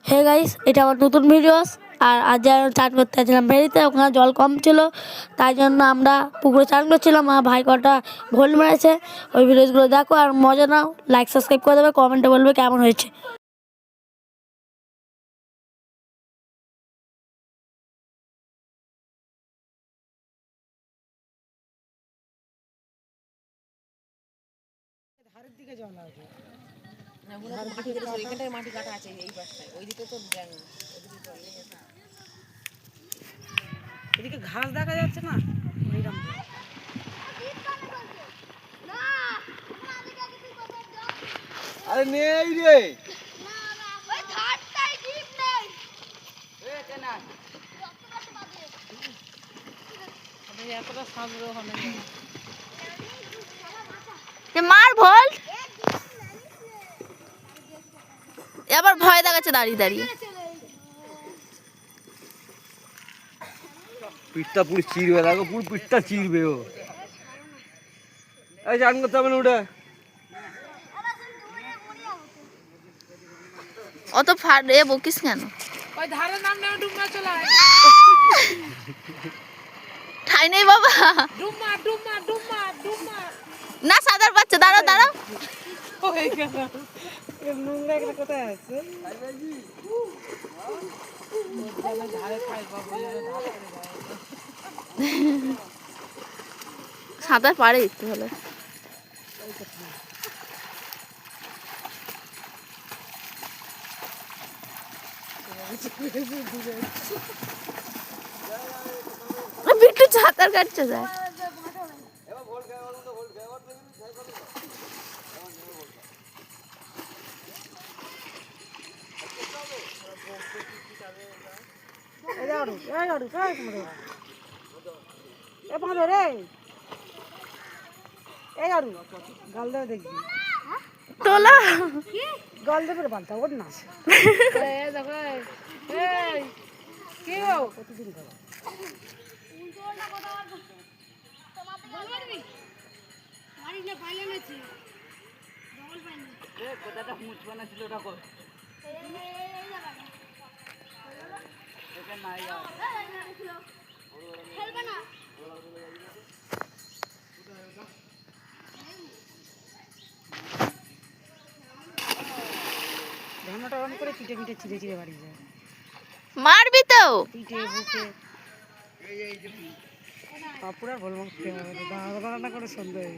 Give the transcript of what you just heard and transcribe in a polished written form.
Hey guys, এটা আমার নতুন ভিডিওস। আর আজ চান করতে আসছিলাম ভেরিতে, ওখানে জল কম ছিল, তাই জন্য আমরা পুকুরে চান করছিলাম। আর ভাই কটা ভোল মেরেছে। ওই ভিডিওসগুলো দেখো আর মজা নাও। লাইক সাবস্ক্রাইব করে দেবে, কমেন্টে বলবে কেমন হয়েছে। ধারের দিকে জল আছে, মাটি কাটা আছে এই পাশটায়, ওইদিকে তো এদিকে ঘাস দেখা যাচ্ছে না। এইরকম আরে নেই রে, এতটা সাজলো হবে মার ভোল এবার ভয় দেখাচ্ছে দাঁড়িয়ে দাঁড়িয়ে। পিঠটা পুরো চিরবে, দেখো পুরো পিঠটা চিরবে ও। এই চান করতে হবে না ওটা। অত বকিস কেন? ওই ধারের নাম নেই, ডুমা চলে আয়। ঠাই নেই বাবা, ডুমা ডুমা ডুমা ডুমা। না সাঁতার পাচ্ছে, দাঁড়াও দাঁড়াও। ওই কেন নোংরা একটা কোথায় আছে? ধারে খাই বাবু, সাঁতার পারে একটু হলে। বিট্টু সাঁতার কাটছে যায়। গাল দেবে দেখবি, তোলা গাল দেবে পাল্টা ওর না। প্রতিদিন করো ধানটা অন করে পিঠে পিঠে চিড়ে চিড়ে বাড়ি যায়। মারবি তো? পিঠে বুকে পাপুরা বলবো রান্না করে সন্ধ্যা হয়ে